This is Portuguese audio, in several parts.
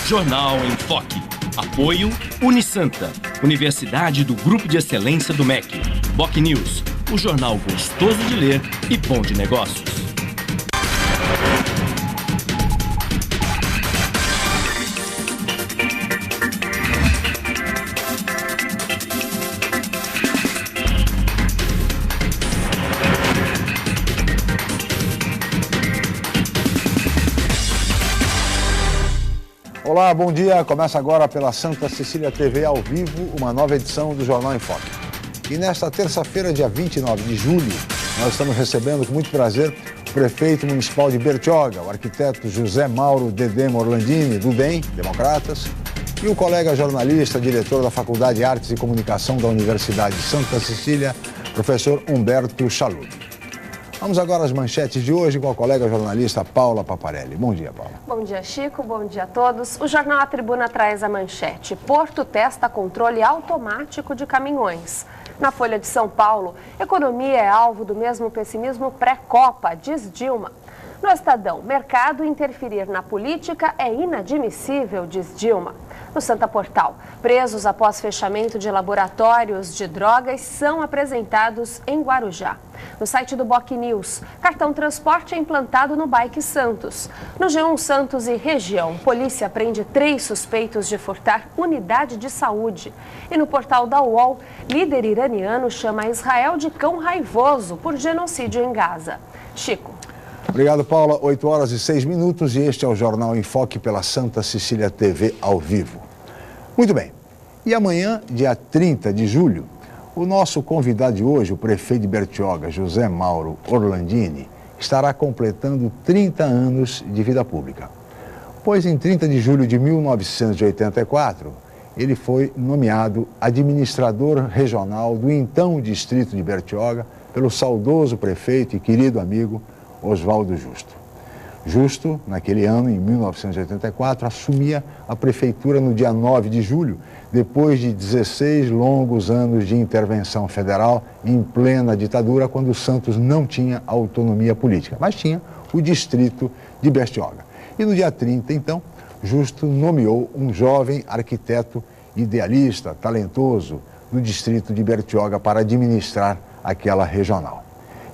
Jornal em Foque. Apoio Unisanta, Universidade do Grupo de Excelência do MEC. Boc News, o jornal gostoso de ler e bom de negócios. Olá, bom dia. Começa agora pela Santa Cecília TV ao vivo, uma nova edição do Jornal em Foque. E nesta terça-feira, dia 29 de julho, nós estamos recebendo com muito prazer o prefeito municipal de Bertioga, o arquiteto José Mauro Dedemo Orlandini, do DEM, Democratas, e o colega jornalista, diretor da Faculdade de Artes e Comunicação da Universidade de Santa Cecília, professor Humberto Chalub. Vamos agora às manchetes de hoje com a colega jornalista Paula Paparelli. Bom dia, Paula. Bom dia, Chico. Bom dia a todos. O jornal A Tribuna traz a manchete: Porto testa controle automático de caminhões. Na Folha de São Paulo, economia é alvo do mesmo pessimismo pré-Copa, diz Dilma. No Estadão, mercado interferir na política é inadmissível, diz Dilma. No Santa Portal, presos após fechamento de laboratórios de drogas são apresentados em Guarujá. No site do Boc News, cartão transporte é implantado no Bike Santos. No G1 Santos e região, polícia prende 3 suspeitos de furtar unidade de saúde. E no portal da UOL, líder iraniano chama Israel de cão raivoso por genocídio em Gaza. Chico. Obrigado, Paula. 8 horas e 6 minutos e este é o Jornal em Foque pela Santa Cecília TV ao vivo. Muito bem. E amanhã, dia 30 de julho, o nosso convidado de hoje, o prefeito de Bertioga, José Mauro Orlandini, estará completando 30 anos de vida pública. Pois em 30 de julho de 1984, ele foi nomeado administrador regional do então distrito de Bertioga pelo saudoso prefeito e querido amigo Oswaldo Justo. Justo, naquele ano, em 1984, assumia a prefeitura no dia 9 de julho, depois de 16 longos anos de intervenção federal em plena ditadura, quando Santos não tinha autonomia política, mas tinha o distrito de Bertioga. E no dia 30, então, Justo nomeou um jovem arquiteto idealista, talentoso, do distrito de Bertioga para administrar aquela regional.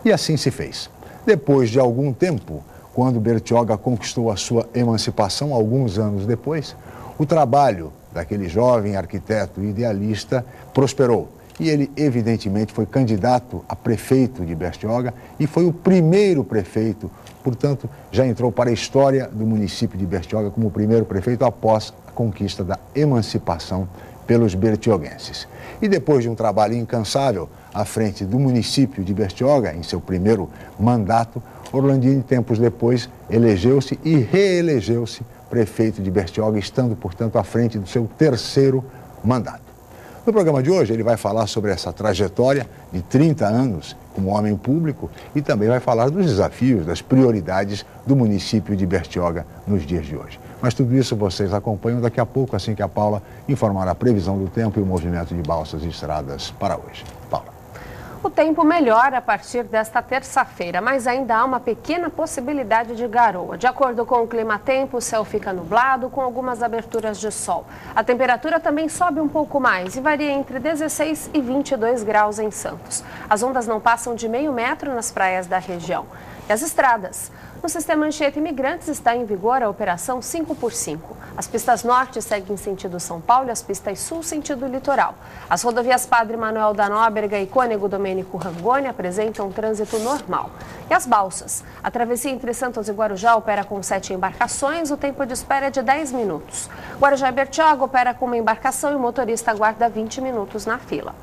E assim se fez. Depois de algum tempo, quando Bertioga conquistou a sua emancipação, alguns anos depois, o trabalho daquele jovem arquiteto idealista prosperou. E ele, evidentemente, foi candidato a prefeito de Bertioga e foi o primeiro prefeito, portanto, já entrou para a história do município de Bertioga como o primeiro prefeito após a conquista da emancipação pelos bertioguenses. E depois de um trabalho incansável à frente do município de Bertioga, em seu primeiro mandato, Orlandini, tempos depois, elegeu-se e reelegeu-se prefeito de Bertioga, estando, portanto, à frente do seu terceiro mandato. No programa de hoje, ele vai falar sobre essa trajetória de 30 anos como homem público e também vai falar dos desafios, das prioridades do município de Bertioga nos dias de hoje. Mas tudo isso vocês acompanham daqui a pouco, assim que a Paula informar a previsão do tempo e o movimento de balsas e estradas para hoje. Paula. O tempo melhora a partir desta terça-feira, mas ainda há uma pequena possibilidade de garoa. De acordo com o Climatempo, o céu fica nublado com algumas aberturas de sol. A temperatura também sobe um pouco mais e varia entre 16 e 22 graus em Santos. As ondas não passam de meio metro nas praias da região. E as estradas? No sistema Anchieta Imigrantes está em vigor a operação 5x5. As pistas norte seguem sentido São Paulo e as pistas sul sentido litoral. As rodovias Padre Manuel da Nóbrega e Cônego Domênico Rangoni apresentam trânsito normal. E as balsas? A travessia entre Santos e Guarujá opera com 7 embarcações, o tempo de espera é de 10 minutos. Guarujá e Bertioga opera com uma embarcação e o motorista aguarda 20 minutos na fila.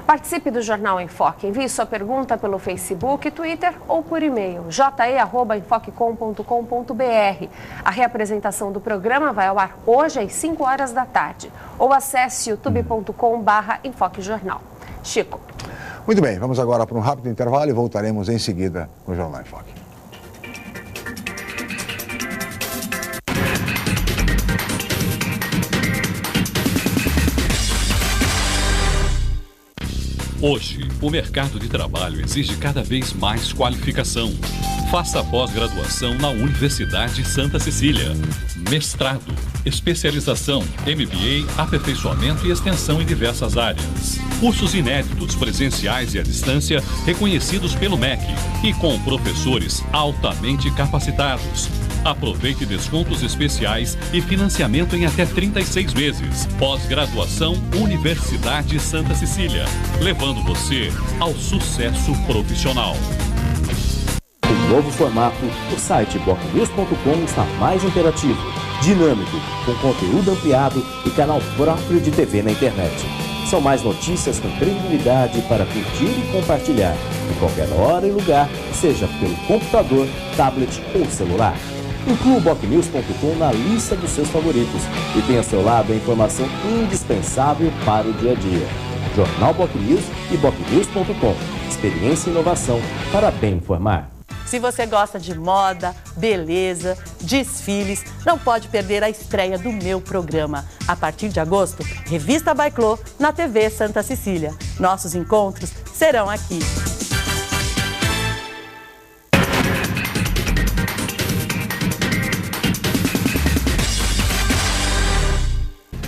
Participe do Jornal em Foque. Envie sua pergunta pelo Facebook, Twitter ou por e-mail je@enfoquecom.com.br. A reapresentação do programa vai ao ar hoje às 5 horas da tarde. Ou acesse youtube.com/enfoquejornal. Chico. Muito bem, vamos agora para um rápido intervalo e voltaremos em seguida com o Jornal em Foque. Hoje, o mercado de trabalho exige cada vez mais qualificação. Faça a pós-graduação na Universidade Santa Cecília. Mestrado, especialização, MBA, aperfeiçoamento e extensão em diversas áreas. Cursos inéditos, presenciais e à distância, reconhecidos pelo MEC e com professores altamente capacitados. Aproveite descontos especiais e financiamento em até 36 vezes. Pós-graduação Universidade Santa Cecília, levando você ao sucesso profissional. Em novo formato, o site bocnews.com está mais interativo, dinâmico, com conteúdo ampliado e canal próprio de TV na internet. São mais notícias com credibilidade para curtir e compartilhar, em qualquer hora e lugar, seja pelo computador, tablet ou celular. Inclua o bocnews.com na lista dos seus favoritos e tenha ao seu lado a informação indispensável para o dia a dia. Jornal BocNews e bocnews.com. Experiência e inovação para bem informar. Se você gosta de moda, beleza, desfiles, não pode perder a estreia do meu programa. A partir de agosto, Revista Baiclô na TV Santa Cecília. Nossos encontros serão aqui.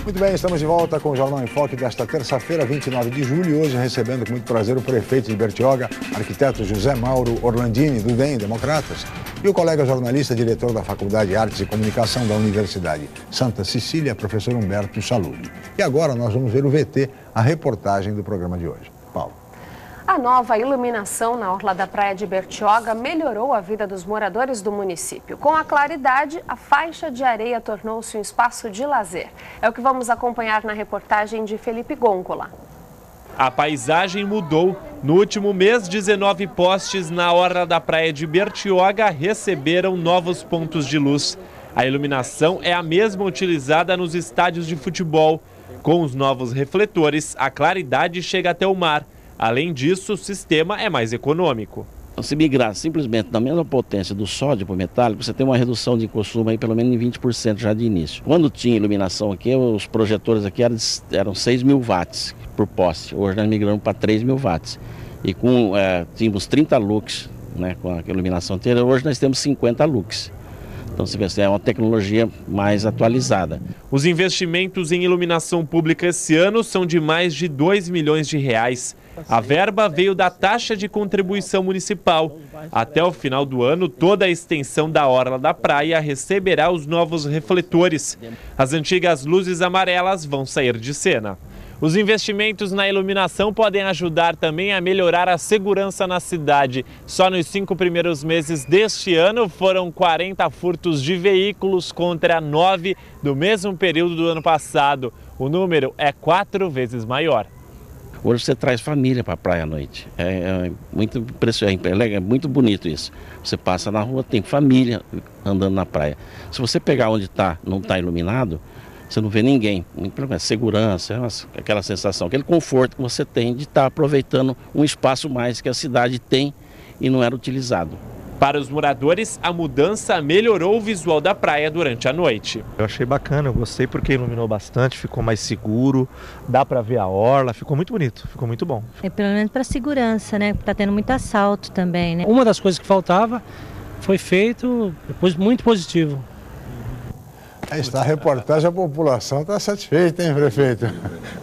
Muito bem, estamos de volta com o Jornal em Foque desta terça-feira, 29 de julho, e hoje recebendo com muito prazer o prefeito de Bertioga, arquiteto José Mauro Orlandini, do DEM, Democratas, e o colega jornalista, diretor da Faculdade de Artes e Comunicação da Universidade Santa Cecília, professor Humberto Salub. E agora nós vamos ver o VT, a reportagem do programa de hoje. Paulo. A nova iluminação na orla da praia de Bertioga melhorou a vida dos moradores do município. Com a claridade, a faixa de areia tornou-se um espaço de lazer. É o que vamos acompanhar na reportagem de Felipe Gôncola. A paisagem mudou. No último mês, 19 postes na orla da praia de Bertioga receberam novos pontos de luz. A iluminação é a mesma utilizada nos estádios de futebol. Com os novos refletores, a claridade chega até o mar. Além disso, o sistema é mais econômico. Se migrar simplesmente da mesma potência do sódio para o metálico, você tem uma redução de consumo aí pelo menos em 20% já de início. Quando tinha iluminação aqui, os projetores aqui eram 6.000 watts por poste. Hoje nós migramos para 3.000 watts. E tínhamos 30 lux, né, com a iluminação anterior, hoje nós temos 50 lux. Então, você vê, é uma tecnologia mais atualizada. Os investimentos em iluminação pública esse ano são de mais de 2 milhões de reais. A verba veio da taxa de contribuição municipal. Até o final do ano, toda a extensão da orla da praia receberá os novos refletores. As antigas luzes amarelas vão sair de cena. Os investimentos na iluminação podem ajudar também a melhorar a segurança na cidade. Só nos 5 primeiros meses deste ano foram 40 furtos de veículos contra 9 do mesmo período do ano passado. O número é 4 vezes maior. Hoje você traz família para a praia à noite. É muito impressionante, é muito bonito isso. Você passa na rua, tem família andando na praia. Se você pegar onde não está iluminado, você não vê ninguém. Segurança, aquela sensação, aquele conforto que você tem de estar aproveitando um espaço mais que a cidade tem e não era utilizado. Para os moradores, a mudança melhorou o visual da praia durante a noite. Eu achei bacana, eu gostei porque iluminou bastante, ficou mais seguro, dá para ver a orla, ficou muito bonito, ficou muito bom. É pelo menos para segurança, né? Porque tá tendo muito assalto também, né? Uma das coisas que faltava foi feito, depois muito positivo. Aí está a reportagem, a população está satisfeita, hein, prefeito?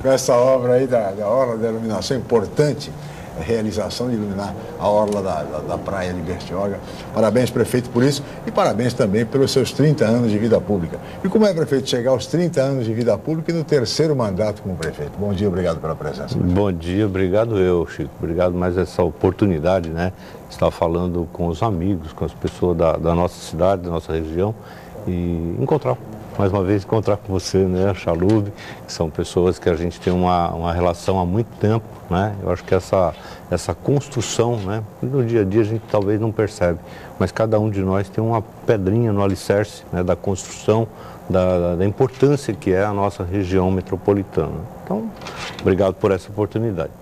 Com essa obra aí da orla da iluminação, importante a realização de iluminar a orla da praia de Bertioga. Parabéns, prefeito, por isso e parabéns também pelos seus 30 anos de vida pública. E como é, prefeito, chegar aos 30 anos de vida pública e no terceiro mandato como prefeito? Bom dia, obrigado pela presença. Prefeito. Bom dia, obrigado eu, Chico. Obrigado mais essa oportunidade, né? Estar falando com os amigos, com as pessoas da nossa cidade, da nossa região e mais uma vez encontrar com você, né, Salub, que são pessoas que a gente tem uma relação há muito tempo, né? Eu acho que essa construção, né, no dia a dia a gente talvez não percebe, mas cada um de nós tem uma pedrinha no alicerce, né, da construção, da importância que é a nossa região metropolitana. Então, obrigado por essa oportunidade.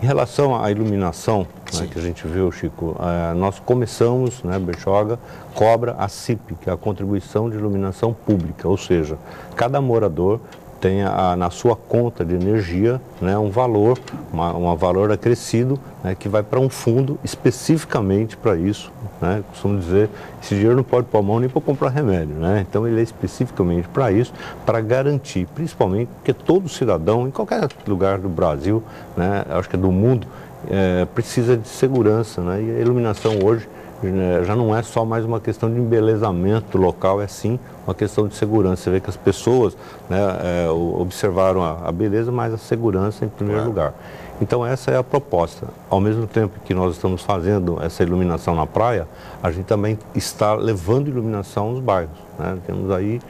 Em relação à iluminação, né, que a gente viu, Chico, nós começamos, né, Bertioga cobra a CIP, que é a Contribuição de Iluminação Pública, ou seja, cada morador tenha na sua conta de energia, né, um valor, um valor acrescido, né, que vai para um fundo especificamente para isso, né? Costumo dizer, esse dinheiro não pode pôr a mão nem para comprar remédio, né? Então ele é especificamente para isso, para garantir, principalmente, que todo cidadão, em qualquer lugar do Brasil, né, acho que do mundo, precisa de segurança, né? E a iluminação hoje já não é só mais uma questão de embelezamento local, é sim uma questão de segurança. Você vê que as pessoas, né, observaram a beleza, mas a segurança em primeiro lugar. Então essa é a proposta. Ao mesmo tempo que nós estamos fazendo essa iluminação na praia, a gente também está levando iluminação nos bairros, né? Temos aí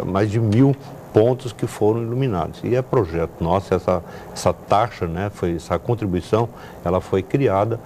mais de 1000 pontos que foram iluminados. E é projeto nosso, essa taxa, né, essa contribuição, ela foi criada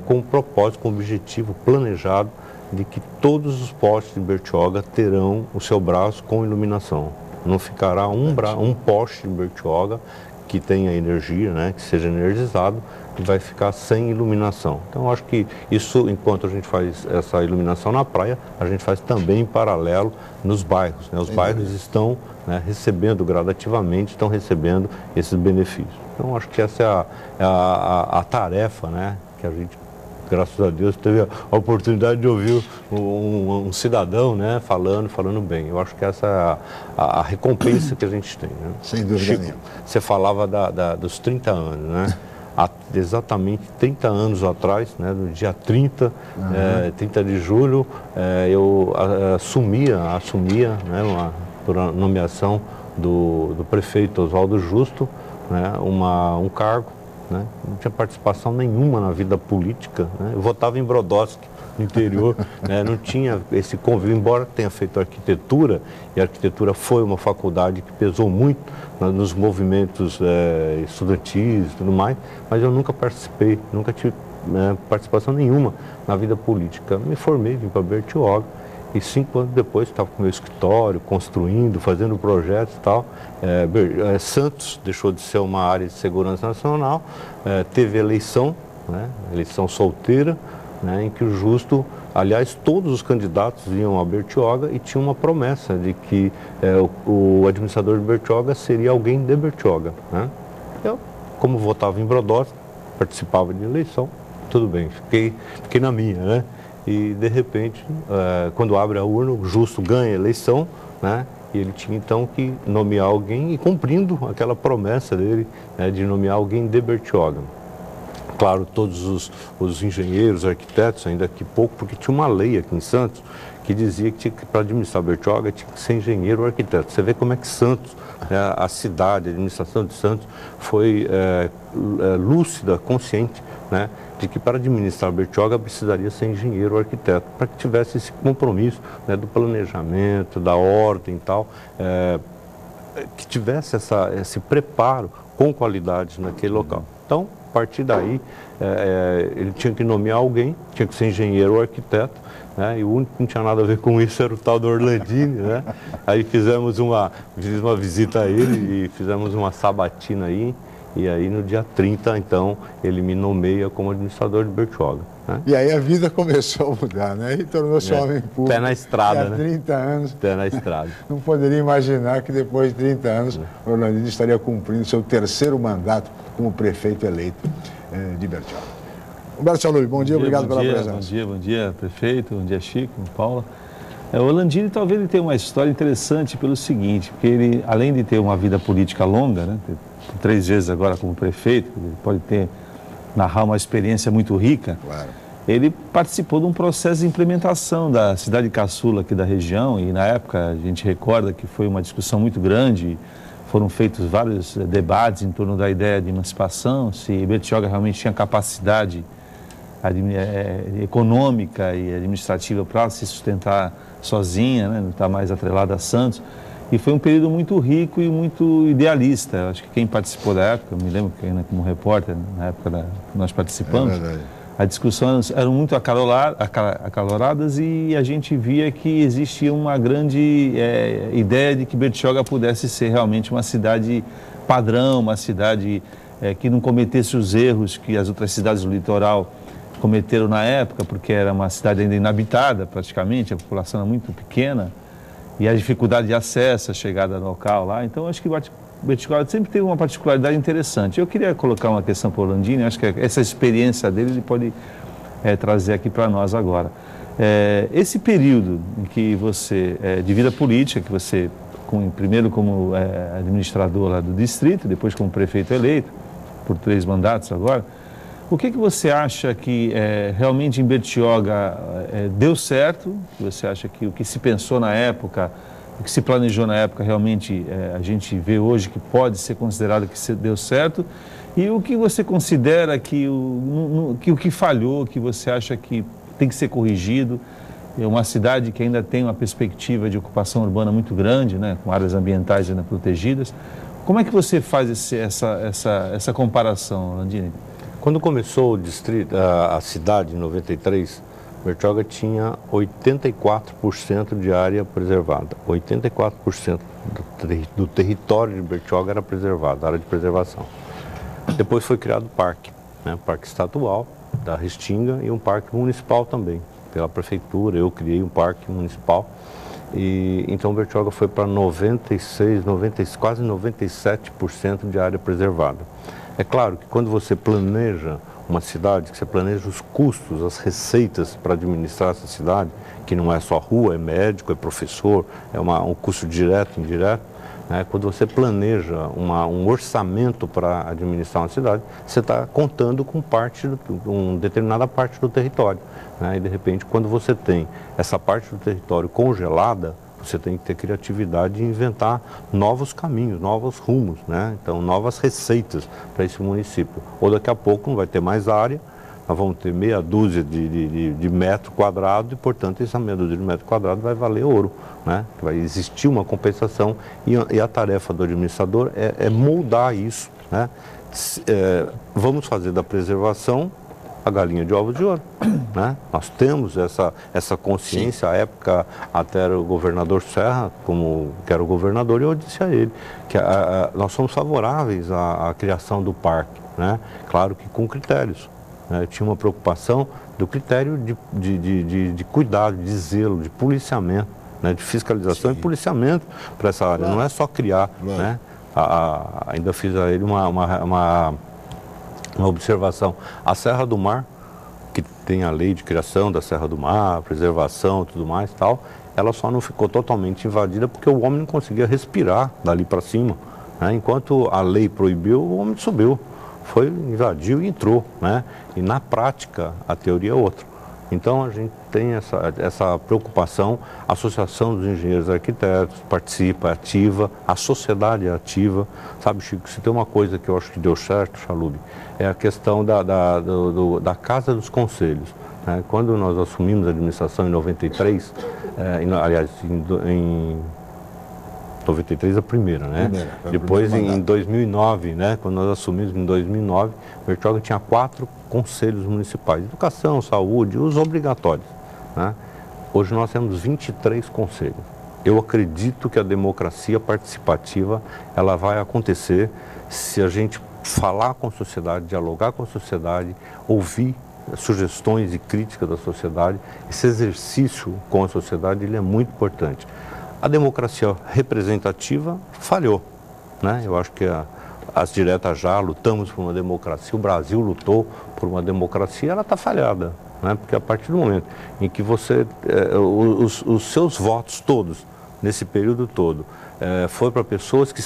com um propósito, com um objetivo planejado de que todos os postes de Bertioga terão o seu braço com iluminação. Não ficará um poste de Bertioga que tenha energia, né, que seja energizado, que vai ficar sem iluminação. Então, acho que isso, enquanto a gente faz essa iluminação na praia, a gente faz também em paralelo nos bairros, né? Os bairros estão, né, recebendo gradativamente, estão recebendo esses benefícios. Então, acho que essa é a tarefa, né, que a gente, graças a Deus, teve a oportunidade de ouvir um cidadão, né, falando bem. Eu acho que essa é a recompensa que a gente tem, né? Sem dúvida nenhuma. Você falava dos 30 anos, né? Há exatamente 30 anos atrás, né, no dia 30 de julho, eu assumia, né, por nomeação do prefeito Oswaldo Justo, né, um cargo, né, não tinha participação nenhuma na vida política, né, eu votava em Brodowski, no interior, né, não tinha esse convívio, embora tenha feito arquitetura, e a arquitetura foi uma faculdade que pesou muito nos movimentos estudantis e tudo mais, mas eu nunca participei, nunca tive participação nenhuma na vida política. Me formei, vim para Bertioga, e 5 anos depois estava com o meu escritório, construindo, fazendo projetos e tal. Santos deixou de ser uma área de segurança nacional, teve eleição, né, eleição solteira, né, em que o Justo, aliás, todos os candidatos iam a Bertioga e tinha uma promessa de que o administrador de Bertioga seria alguém de Bertioga, né? Eu, como votava em Brodowski, participava de eleição, tudo bem, fiquei na minha, né? E, de repente, quando abre a urna, o Justo ganha a eleição, né? E ele tinha, então, que nomear alguém, e cumprindo aquela promessa dele, né, de nomear alguém de Bertioga. Claro, todos os engenheiros, arquitetos, ainda que pouco, porque tinha uma lei aqui em Santos que dizia que para administrar Bertioga tinha que ser engenheiro ou arquiteto. Você vê como é que Santos, a cidade, a administração de Santos, foi lúcida, consciente, né, de que para administrar Bertioga precisaria ser engenheiro ou arquiteto, para que tivesse esse compromisso, né, do planejamento, da ordem e tal, que tivesse esse preparo com qualidade naquele local. Então, a partir daí, ele tinha que nomear alguém, tinha que ser engenheiro ou arquiteto, né? E o único que não tinha nada a ver com isso era o tal do Orlandini, né? Aí fiz uma visita a ele e fizemos uma sabatina aí, e aí no dia 30, então, ele me nomeia como administrador de Bertioga, né? E aí a vida começou a mudar, né? E tornou-se homem público. Pé na estrada, né? 30 anos. Pé na estrada. Não poderia imaginar que depois de 30 anos, o Orlandini estaria cumprindo seu 3º mandato como prefeito eleito de Bertioga. Humberto Chalub, bom dia, obrigado pela presença. Bom dia, prefeito, bom dia, Chico, Paula. O Orlandini talvez ele tenha uma história interessante pelo seguinte, porque ele, além de ter uma vida política longa, né, 3 vezes agora como prefeito, ele pode narrar uma experiência muito rica. Claro. Ele participou de um processo de implementação da cidade caçula aqui da região, e na época a gente recorda que foi uma discussão muito grande. Foram feitos vários debates em torno da ideia de emancipação, se Bertioga realmente tinha capacidade econômica e administrativa para se sustentar sozinha, né, não estar mais atrelada a Santos. E foi um período muito rico e muito idealista. Acho que quem participou da época, eu me lembro que ainda como repórter, na época que nós participamos, as discussões eram muito acaloradas e a gente via que existia uma grande ideia de que Bertioga pudesse ser realmente uma cidade padrão, uma cidade que não cometesse os erros que as outras cidades do litoral cometeram na época, porque era uma cidade ainda inabitada praticamente, a população era muito pequena. e a dificuldade de acesso, a chegada no local lá. Então, acho que o Bertioga sempre teve uma particularidade interessante. Eu queria colocar uma questão para o Landini, acho que essa experiência dele ele pode trazer aqui para nós agora. Esse período em que você, de vida política, que você, primeiro como administrador lá do distrito, depois como prefeito eleito, por 3 mandatos agora, o que você acha que realmente em Bertioga deu certo? Você acha que o que se pensou na época, o que se planejou na época, realmente a gente vê hoje que pode ser considerado que deu certo? E o que você considera que o que falhou, que você acha que tem que ser corrigido? É uma cidade que ainda tem uma perspectiva de ocupação urbana muito grande, né, com áreas ambientais ainda protegidas. Como é que você faz essa comparação, Landini? Quando começou a cidade, em 93, Bertioga tinha 84% de área preservada. 84% do território de Bertioga era preservado, área de preservação. Depois foi criado o parque, né? Parque estadual da Restinga e um parque municipal também, pela prefeitura. Eu criei um parque municipal e então Bertioga foi para 96, quase 97% de área preservada. É claro que quando você planeja uma cidade, que você planeja os custos, as receitas para administrar essa cidade, que não é só rua, é médico, é professor, é um custo direto e indireto, né? Quando você planeja um orçamento para administrar uma cidade, você está contando com uma determinada parte do território, né? E de repente, quando você tem essa parte do território congelada, você tem que ter criatividade e inventar novos caminhos, novos rumos, né? Então, novas receitas para esse município. Ou daqui a pouco não vai ter mais área, nós vamos ter meia dúzia de metro quadrado e, portanto, essa meia dúzia de metro quadrado vai valer ouro, né? Vai existir uma compensação e a tarefa do administrador é moldar isso, né? Vamos fazer da preservação a galinha de ovos de ouro, né? Nós temos essa consciência. À época, até era o governador Serra, que era o governador, e eu disse a ele que nós somos favoráveis à criação do parque, né? Claro que com critérios, né? Tinha uma preocupação do critério de cuidado, de zelo, de policiamento, né? De fiscalização e policiamento para essa área. Não é só criar, né? Ainda fiz a ele uma observação. A Serra do Mar, que tem a lei de criação da Serra do Mar, preservação e tudo mais, tal, ela só não ficou totalmente invadida porque o homem não conseguia respirar dali para cima, né? Enquanto a lei proibiu, o homem subiu, invadiu e entrou, né? E na prática a teoria é outra. Então a gente tem essa preocupação, a Associação dos Engenheiros e Arquitetos participa, é ativa, a sociedade é ativa. Sabe, Chico, se tem uma coisa que eu acho que deu certo, Chalub, é a questão da Casa dos Conselhos, né? Quando nós assumimos a administração em 93, aliás, em 93 a primeira, né? Depois em 2009, né? Quando nós assumimos em 2009, Bertioga tinha 4 conselhos municipais, educação, saúde, os obrigatórios, né? Hoje nós temos 23 conselhos. Eu acredito que a democracia participativa, ela vai acontecer se a gente falar com a sociedade, dialogar com a sociedade, ouvir sugestões e críticas da sociedade. Esse exercício com a sociedade, ele é muito importante. A democracia representativa falhou, né? Eu acho que as diretas já lutamos por uma democracia, o Brasil lutou por uma democracia, ela está falhada, né? Porque a partir do momento em que você, os seus votos todos, nesse período todo, foi para pessoas que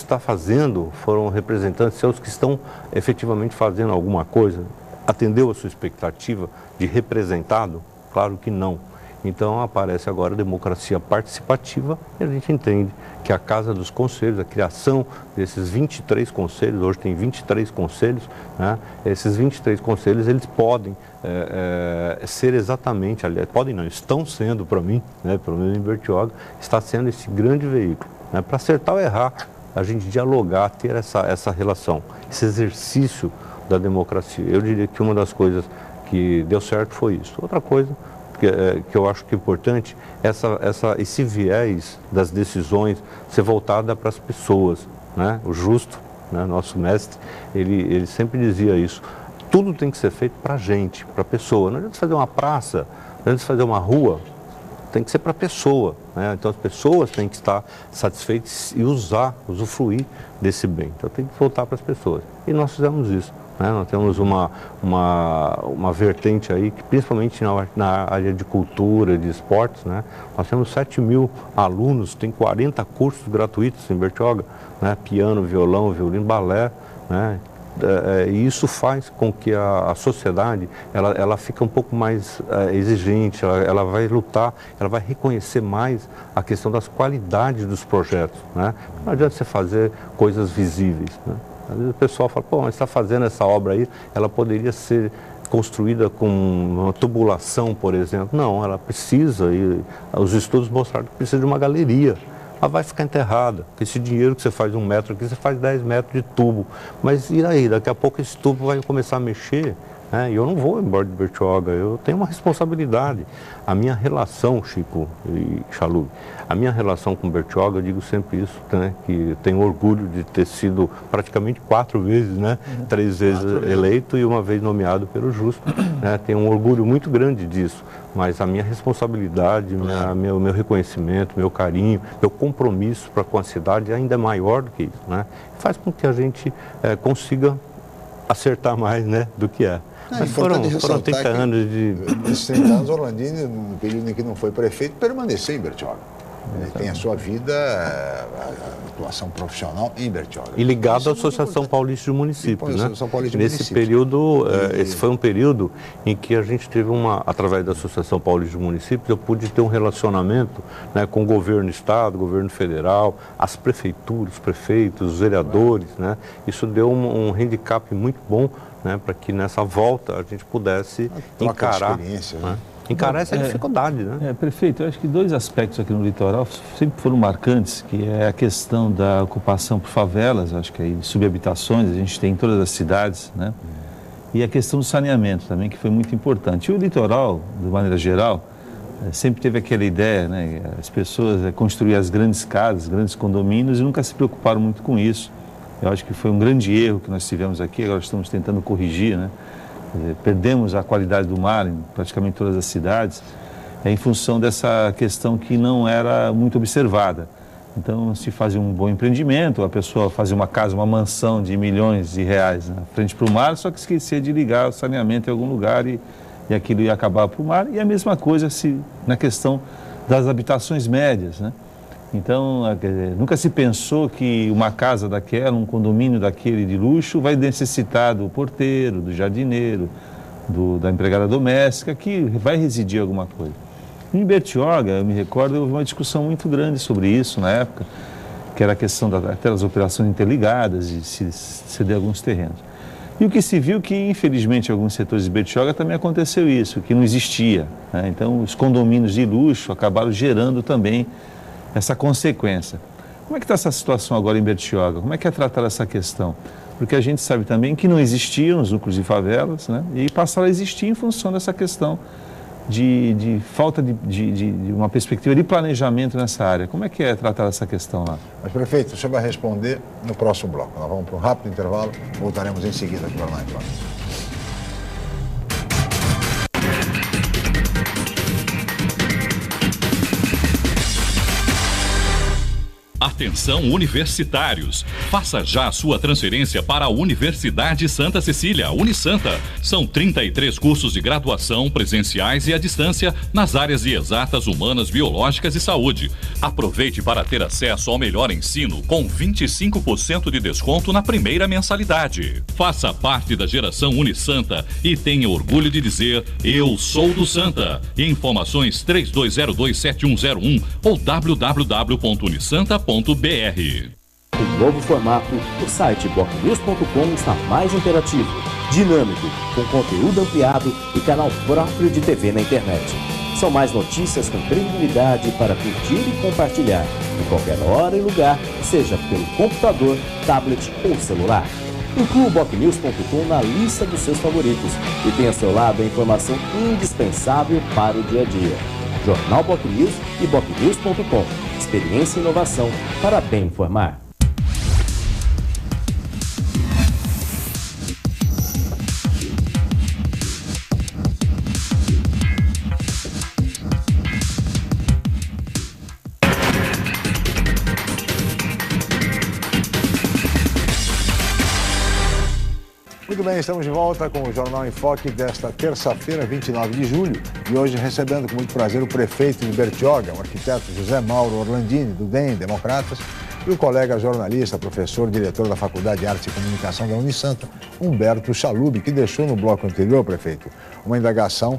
foram representantes seus que estão efetivamente fazendo alguma coisa, atendeu a sua expectativa de representado? Claro que não. Então aparece agora a democracia participativa e a gente entende que a Casa dos Conselhos, a criação desses 23 conselhos, hoje tem 23 conselhos, né? Esses 23 conselhos, eles podem ser exatamente, aliás, podem não, estão sendo para mim, né, pelo menos em Bertioga, está sendo esse grande veículo, né, para acertar ou errar, a gente dialogar, ter essa relação, esse exercício da democracia. Eu diria que uma das coisas que deu certo foi isso. Outra coisa que eu acho que é importante, esse viés das decisões ser voltada para as pessoas, né? O Justo, né, nosso mestre, ele sempre dizia isso. Tudo tem que ser feito para a gente, para a pessoa. Não adianta fazer uma praça, não adianta fazer uma rua, tem que ser para a pessoa, né? Então as pessoas têm que estar satisfeitas e usufruir desse bem. Então tem que voltar para as pessoas. E nós fizemos isso, né? Nós temos uma vertente aí, que principalmente na área de cultura, de esportes, né? Nós temos 7.000 alunos, tem 40 cursos gratuitos em Bertioga, né? Piano, violão, violino, balé, né? E isso faz com que a sociedade ela fica um pouco mais exigente, ela vai lutar, ela vai reconhecer mais a questão das qualidades dos projetos, né? Não adianta você fazer coisas visíveis, né? Às vezes o pessoal fala, pô, mas está fazendo essa obra aí, ela poderia ser construída com uma tubulação, por exemplo. Não, ela precisa, e os estudos mostraram que precisa de uma galeria. Ela vai ficar enterrada, porque esse dinheiro que você faz 1 metro aqui, você faz 10 metros de tubo. Mas e aí, daqui a pouco esse tubo vai começar a mexer, né? E eu não vou embora de Bertioga, eu tenho uma responsabilidade. A minha relação, Chico e Chalub, a minha relação com Bertioga, eu digo sempre isso, né? Que eu tenho orgulho de ter sido praticamente 4 vezes, né? 3 vezes eleito e 1 vez nomeado pelo Justo, né? Tenho um orgulho muito grande disso. Mas a minha responsabilidade, meu reconhecimento, meu carinho, meu compromisso com a cidade ainda é maior do que isso, né? Faz com que a gente consiga acertar mais, né, do que é. Mas foram 30 anos de... Nesses 30 anos, Orlandini, no período em que não foi prefeito, permaneceu em Bertioga. Ele tem a sua vida, a atuação profissional em Bertioga. E ligado à Associação Paulista de Municípios, né? Nesse período, esse foi um período em que a gente teve através da Associação Paulista de Municípios, eu pude ter um relacionamento, né, com o governo do Estado, o governo federal, as prefeituras, os prefeitos, os vereadores, né? Isso deu um handicap muito bom, né, para que nessa volta a gente pudesse encarar, né? Encarar essa dificuldade, né? Prefeito, eu acho que 2 aspectos aqui no litoral sempre foram marcantes, que é a questão da ocupação por favelas, acho que aí subhabitações, a gente tem em todas as cidades, né? E a questão do saneamento também, que foi muito importante. E o litoral, de maneira geral, sempre teve aquela ideia, né? As pessoas construir as grandes casas, grandes condomínios e nunca se preocuparam muito com isso. Eu acho que foi um grande erro que nós tivemos aqui, agora estamos tentando corrigir, né? Perdemos a qualidade do mar em praticamente todas as cidades, em função dessa questão que não era muito observada. Então, se fazia um bom empreendimento, a pessoa fazia uma casa, uma mansão de milhões de reais na frente para o mar, só que esquecia de ligar o saneamento em algum lugar e aquilo ia acabar para o mar. E a mesma coisa na questão das habitações médias, né? Então, nunca se pensou que uma casa daquela, um condomínio daquele de luxo, vai necessitar do porteiro, do jardineiro, da empregada doméstica, que vai residir alguma coisa. Em Bertioga, eu me recordo, houve uma discussão muito grande sobre isso na época, que era a questão das operações interligadas, de se ceder alguns terrenos. E o que se viu que, infelizmente, em alguns setores de Bertioga também aconteceu isso, que não existia, né? Então, os condomínios de luxo acabaram gerando também essa consequência. Como é que está essa situação agora em Bertioga? Como é que é tratada essa questão? Porque a gente sabe também que não existiam os núcleos de favelas, né? E passaram a existir em função dessa questão de falta de uma perspectiva de planejamento nessa área. Como é que é tratada essa questão lá? Mas, prefeito, você vai responder no próximo bloco. Nós vamos para um rápido intervalo, voltaremos em seguida aqui para o Jornal em Foque. Atenção universitários, faça já a sua transferência para a Universidade Santa Cecília, Unisanta. São 33 cursos de graduação presenciais e à distância nas áreas de exatas, humanas, biológicas e saúde. Aproveite para ter acesso ao melhor ensino com 25% de desconto na primeira mensalidade. Faça parte da geração Unisanta e tenha orgulho de dizer: eu sou do Santa. Informações 32027101 ou www.unisanta.br. O novo formato, o site bocnews.com está mais interativo, dinâmico, com conteúdo ampliado e canal próprio de TV na internet. São mais notícias com credibilidade para curtir e compartilhar, em qualquer hora e lugar, seja pelo computador, tablet ou celular. Inclua o bocnews.com na lista dos seus favoritos e tenha ao seu lado a informação indispensável para o dia a dia. Jornal BocNews e bocnews.com. Experiência e inovação para bem informar. Muito bem, estamos de volta com o Jornal em Foque desta terça-feira, 29 de julho. E hoje recebendo com muito prazer o prefeito de Bertioga, o arquiteto José Mauro Orlandini, do DEM, Democratas, e o colega jornalista, professor, diretor da Faculdade de Artes e Comunicação da Unisanta, Humberto Chalub, que deixou no bloco anterior, prefeito, uma indagação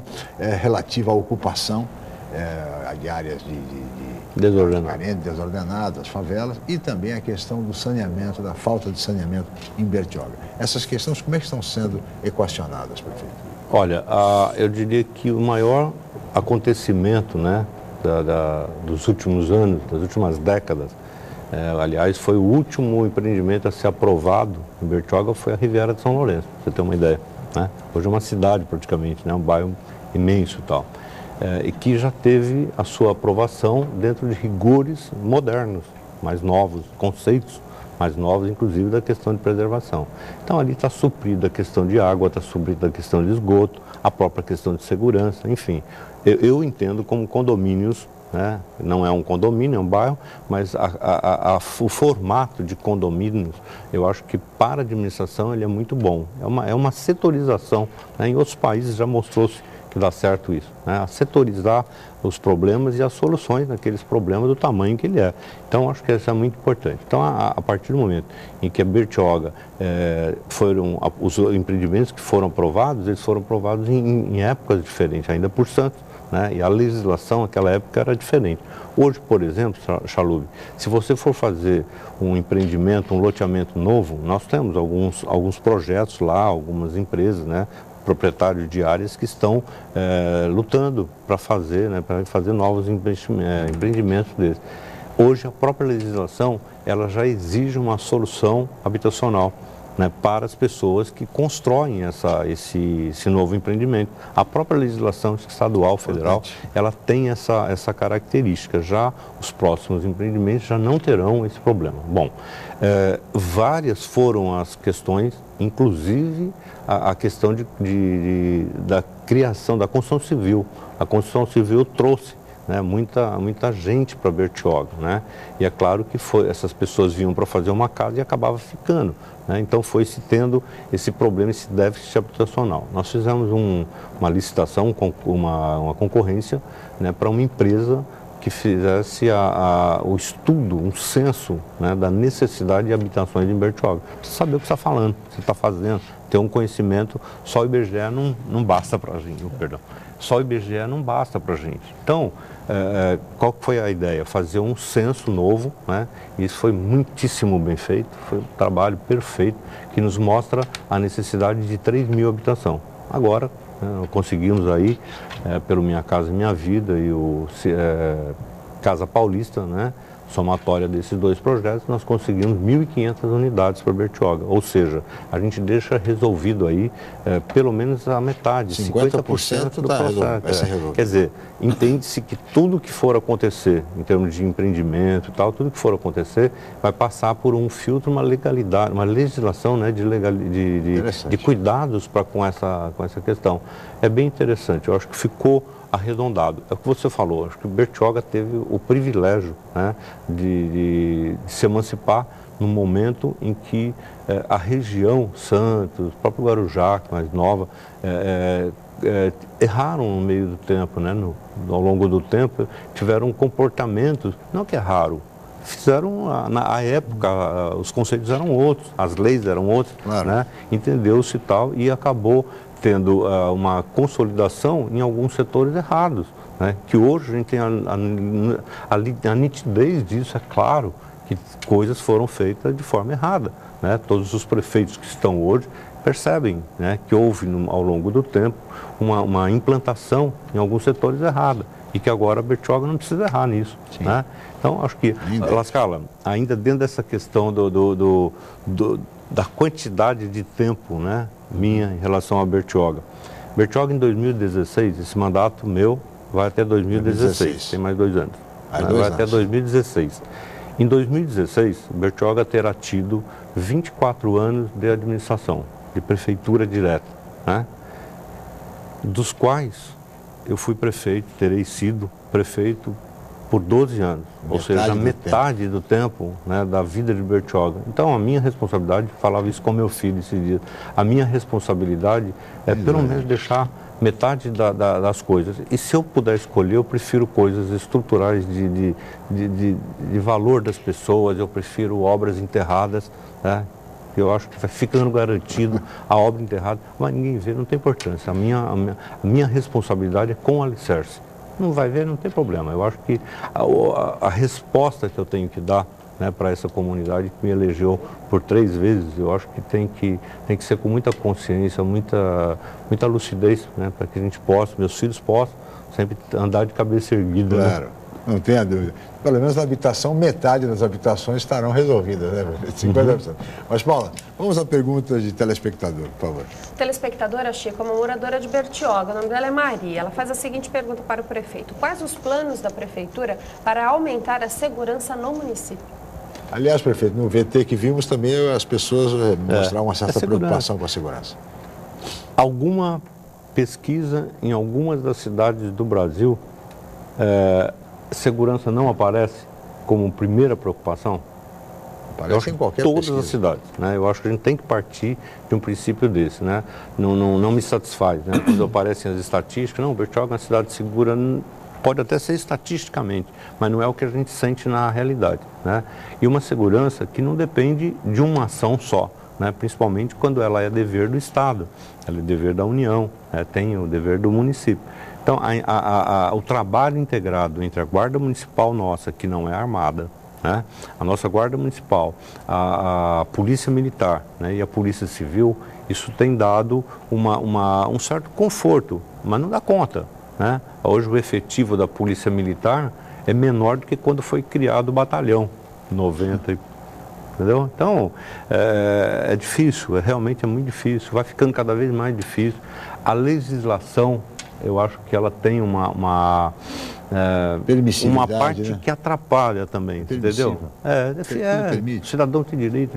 relativa à ocupação de áreas desordenadas, favelas, e também a questão do saneamento, da falta de saneamento em Bertioga. Essas questões, como é que estão sendo equacionadas, prefeito? Olha, eu diria que o maior acontecimento, né, dos últimos anos, das últimas décadas, aliás, foi o último empreendimento a ser aprovado em Bertioga, foi a Riviera de São Lourenço, pra você ter uma ideia, né? Hoje é uma cidade praticamente, né, um bairro imenso e tal. E que já teve a sua aprovação dentro de rigores modernos, mais novos, conceitos mais novos, inclusive da questão de preservação. Então ali está suprida a questão de água, está suprida a questão de esgoto, a própria questão de segurança, enfim. Eu entendo como condomínios, né? Não é um condomínio, é um bairro, mas o formato de condomínios, eu acho que para a administração ele é muito bom. É uma setorização, né? Em outros países já mostrou-se que dá certo isso, né? A setorizar os problemas e as soluções daqueles problemas do tamanho que ele é. Então, acho que isso é muito importante. Então, a partir do momento em que a Bertioga, os empreendimentos que foram aprovados, eles foram aprovados em épocas diferentes, ainda por Santos, né? E a legislação naquela época era diferente. Hoje, por exemplo, Chalub, se você for fazer um empreendimento, um loteamento novo, nós temos alguns projetos lá, algumas empresas, né, proprietários de áreas que estão lutando para fazer novos empreendimentos desses. Hoje, a própria legislação, ela já exige uma solução habitacional, né, para as pessoas que constroem esse novo empreendimento. A própria legislação estadual, federal, ela tem essa característica. Já os próximos empreendimentos já não terão esse problema. Bom, várias foram as questões, inclusive a questão da criação da construção civil. A construção civil trouxe, né, muita gente para Bertioga, né? E é claro que essas pessoas vinham para fazer uma casa e acabavam ficando, né? Então foi se tendo esse problema, esse déficit habitacional. Nós fizemos uma licitação, uma concorrência, né, para uma empresa que fizesse o estudo, um censo, né, da necessidade de habitações em Bertioga. Você saber o que você está falando, o que você está fazendo, ter um conhecimento, só o IBGE não basta para a gente, só o IBGE não basta para a gente. Então, qual foi a ideia? Fazer um censo novo, né? Isso foi muitíssimo bem feito, foi um trabalho perfeito, que nos mostra a necessidade de 3.000 habitação. Agora, conseguimos aí, pelo Minha Casa Minha Vida e o Casa Paulista, né, somatória desses dois projetos, nós conseguimos 1.500 unidades para Bertioga. Ou seja, a gente deixa resolvido aí pelo menos a metade, 50% do processo. Quer dizer, entende-se que tudo que for acontecer, em termos de empreendimento e tal, tudo que for acontecer, vai passar por um filtro, uma legalidade, uma legislação, né, de cuidados com essa questão. É bem interessante, eu acho que ficou arredondado. É o que você falou, acho que Bertioga teve o privilégio, né, de se emancipar no momento em que a região, Santos, o próprio Guarujá, que é mais nova, erraram no meio do tempo, né, ao longo do tempo, tiveram comportamentos, não que erraram, fizeram, na época, os conceitos eram outros, as leis eram outras, claro, né, entendeu-se e tal, e acabou tendo uma consolidação em alguns setores errados, né? Que hoje a gente tem a nitidez disso, é claro que coisas foram feitas de forma errada, né? Todos os prefeitos que estão hoje percebem, né, que houve ao longo do tempo uma implantação em alguns setores errada e que agora a Bertioga não precisa errar nisso, né? Então acho que, Lascala, ainda dentro dessa questão da quantidade de tempo, né, minha em relação a Bertioga. Bertioga em 2016, esse mandato meu vai até 2016, tem mais 2 anos. Vai até 2016. Em 2016, Bertioga terá tido 24 anos de administração, de prefeitura direta, né? Dos quais eu fui prefeito, terei sido prefeito por 12 anos, ou seja, metade do tempo, né, da vida de Bertioga. Então, a minha responsabilidade, falava isso com meu filho esse dia, a minha responsabilidade é pelo menos deixar metade das coisas. E se eu puder escolher, eu prefiro coisas estruturais de valor das pessoas, eu prefiro obras enterradas, né? Eu acho que vai ficando garantido a obra enterrada, mas ninguém vê, não tem importância. A minha responsabilidade é com o alicerce. Não vai ver, não tem problema. Eu acho que a resposta que eu tenho que dar, né, para essa comunidade que me elegeu por 3 vezes, eu acho que tem que ser com muita consciência, muita lucidez, né, para que a gente possa, meus filhos possam sempre andar de cabeça erguida. Claro. Né? Não tenha dúvida. Pelo menos na habitação, metade das habitações estarão resolvidas, né? 50%. Mas, Paula, vamos à pergunta de telespectador, por favor. Telespectadora, Chico, uma moradora de Bertioga, o nome dela é Maria. Ela faz a seguinte pergunta para o prefeito. Quais os planos da prefeitura para aumentar a segurança no município? Aliás, prefeito, no VT que vimos também as pessoas mostraram uma certa preocupação com a segurança. Alguma pesquisa em algumas das cidades do Brasil, segurança não aparece como primeira preocupação? Aparece em qualquer todas pesquisa. As cidades, né? Eu acho que a gente tem que partir de um princípio desse, né? Não me satisfaz, né? Quando aparecem as estatísticas, não, Bertioga é uma cidade segura, pode até ser estatisticamente, mas não é o que a gente sente na realidade, né? E uma segurança que não depende de uma ação só, né? Principalmente quando ela é dever do Estado, ela é dever da União, né? Tem o dever do município. Então, o trabalho integrado entre a Guarda Municipal nossa, que não é armada, né? A nossa Guarda Municipal, a Polícia Militar, né? E a Polícia Civil, isso tem dado um certo conforto, mas não dá conta, né? Hoje o efetivo da Polícia Militar é menor do que quando foi criado o batalhão, 90, entendeu? Então, é difícil, realmente é muito difícil, vai ficando cada vez mais difícil. A legislação, eu acho que ela tem uma parte, né, que atrapalha também, entendeu? O cidadão tem direito,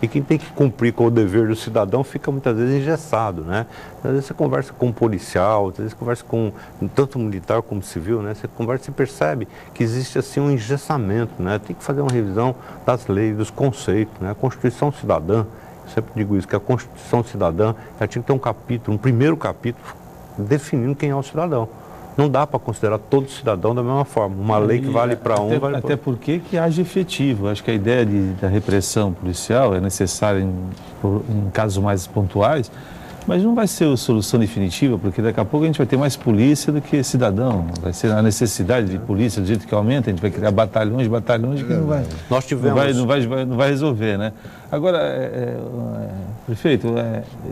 e quem tem que cumprir com o dever do cidadão fica muitas vezes engessado, né? Às vezes você conversa com um policial, às vezes você conversa com tanto militar como civil, né? Você conversa e percebe que existe assim um engessamento, né? Tem que fazer uma revisão das leis, dos conceitos, né? A Constituição Cidadã, eu sempre digo isso, que a Constituição Cidadã, ela tinha que ter um capítulo, um primeiro capítulo, definindo quem é o cidadão. Não dá para considerar todo cidadão da mesma forma. Uma lei que vale para um, vale para... Até porque que haja efetivo. Acho que a ideia da repressão policial é necessária em casos mais pontuais, mas não vai ser a solução definitiva, porque daqui a pouco a gente vai ter mais polícia do que cidadão. Vai ser a necessidade de polícia, do jeito que aumenta, a gente vai criar batalhões que não vai, Nós tivemos... não vai resolver, né? Agora, prefeito,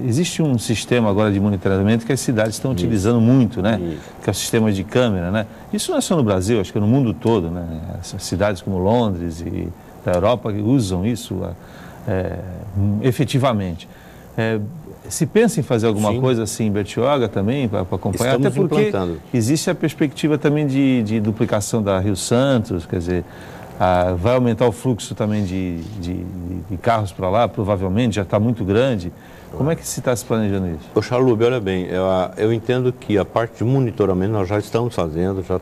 existe um sistema agora de monitoramento que as cidades estão utilizando muito, né? Que é o sistema de câmera, né? Isso não é só no Brasil, acho que é no mundo todo, né? Essas cidades como Londres e da Europa usam isso efetivamente. Se pensa em fazer alguma coisa assim em Bertioga também, para acompanhar, Estamos até porque implantando. Existe a perspectiva também de duplicação da Rio Santos, quer dizer, vai aumentar o fluxo também de carros para lá, provavelmente, já está muito grande. Como é que se está se planejando isso? Ô Chalub, olha bem, eu entendo que a parte de monitoramento nós já estamos fazendo, já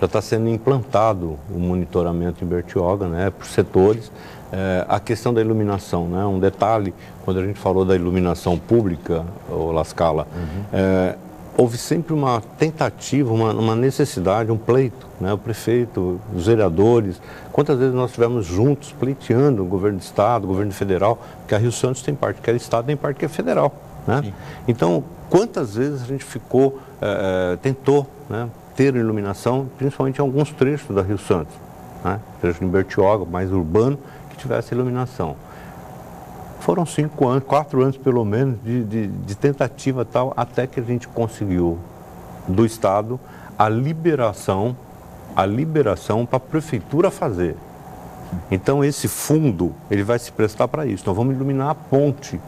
está sendo implantado o monitoramento em Bertioga, né, por setores. A questão da iluminação, né, um detalhe, quando a gente falou da iluminação pública, o La Scala, houve sempre uma tentativa, uma necessidade, um pleito, né, o prefeito, os vereadores, quantas vezes nós estivemos juntos pleiteando o governo do estado, o governo federal, porque a Rio Santos tem parte que é estado, tem parte que é federal, né? Então, quantas vezes a gente tentou, né, ter iluminação, principalmente em alguns trechos da Rio Santos, né, trecho em Bertioga, mais urbano, que tivesse iluminação. Foram 5 anos, 4 anos pelo menos de tentativa tal, até que a gente conseguiu do Estado a liberação para a prefeitura fazer. Então esse fundo, ele vai se prestar para isso. Nós vamos iluminar a ponte.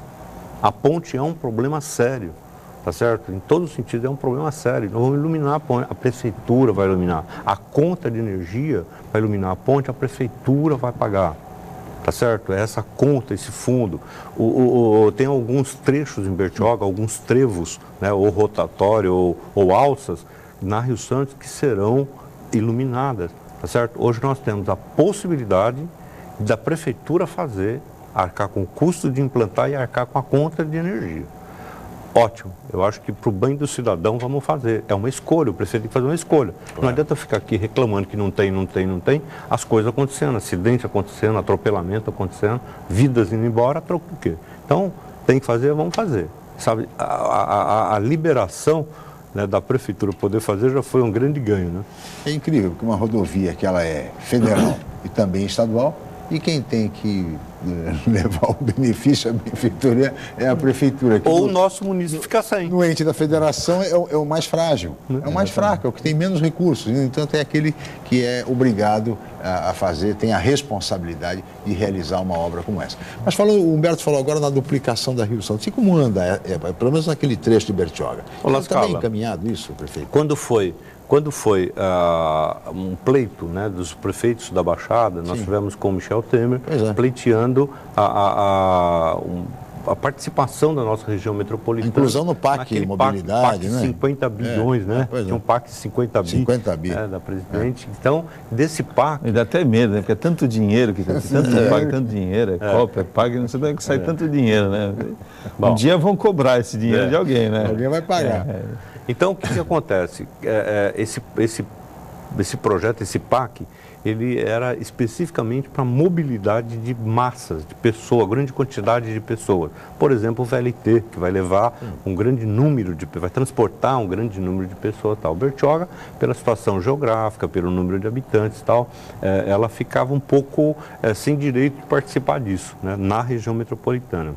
A ponte é um problema sério, tá certo? Em todos os sentidos é um problema sério. Nós vamos iluminar a ponte, a prefeitura vai iluminar. A conta de energia vai iluminar a ponte, a prefeitura vai pagar. Tá certo? É essa conta, esse fundo. Tem alguns trechos em Bertioga, alguns trevos, né, ou rotatório ou alças, na Rio Santos, que serão iluminadas, tá certo? Hoje nós temos a possibilidade da prefeitura fazer, arcar com o custo de implantar e arcar com a conta de energia. Ótimo, eu acho que para o bem do cidadão vamos fazer. É uma escolha, o prefeito tem que fazer uma escolha. Não adianta ficar aqui reclamando que não tem, as coisas acontecendo, acidente acontecendo, atropelamento acontecendo, vidas indo embora, troca o quê? Então, tem que fazer, vamos fazer. Sabe, a liberação, né, da prefeitura poder fazer já foi um grande ganho, né? É incrível, porque uma rodovia que ela é federal e também estadual, e quem tem que levar o benefício à benfeitoria é a prefeitura. Ou o nosso município fica sem. No ente da federação é o mais frágil, é o mais fraco, é o que tem menos recursos. No entanto, é aquele que é obrigado a fazer, tem a responsabilidade de realizar uma obra como essa. Mas o Humberto falou agora na duplicação da Rio Santos. E como anda, pelo menos naquele trecho de Bertioga? Está bem encaminhado isso, prefeito? Quando foi um pleito, né, dos prefeitos da Baixada, nós tivemos com o Michel Temer pleiteando a participação da nossa região metropolitana. Inclusão no PAC Mobilidade, PAC 50 bilhões, né? Tinha um PAC de 50 bi. Da presidente. Então, desse PAC... Me dá até medo, né? Porque é tanto dinheiro, tanto dinheiro, cópia, paga, não sei como é que sai tanto dinheiro, né? Bom, um dia vão cobrar esse dinheiro de alguém, né? Alguém vai pagar. Então, o que acontece? Esse projeto, esse PAC, ele era especificamente para mobilidade de massas, de pessoas, grande quantidade de pessoas. Por exemplo, o VLT, que vai levar um grande número vai transportar um grande número de pessoas. Tal. Bertioga, pela situação geográfica, pelo número de habitantes e tal, ela ficava um pouco sem direito de participar disso, né, na região metropolitana.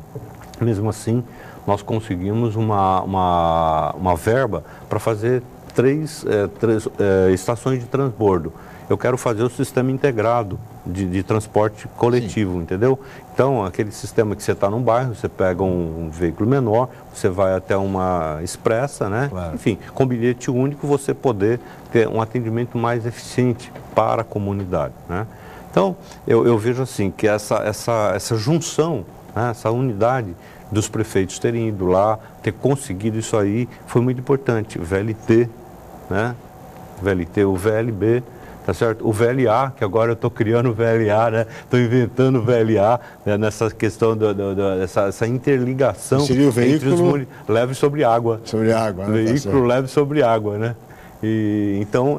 Mesmo assim, nós conseguimos uma verba para fazer três estações de transbordo. Eu quero fazer o sistema integrado de transporte coletivo, entendeu? Então, aquele sistema que você está num bairro, você pega um veículo menor, você vai até uma expressa, né? Claro. Enfim, com bilhete único, você poder ter um atendimento mais eficiente para a comunidade, né? Então, eu vejo assim, que essa junção, né, essa unidade dos prefeitos terem ido lá, ter conseguido isso aí, foi muito importante. O VLT, né? O VLB, tá certo? O VLA, que agora eu estou criando o VLA, né? Estou inventando o VLA, né? Nessa questão dessa interligação. Seria o veículo leve sobre água. Sobre água, né? Veículo leve sobre água, né? E, então,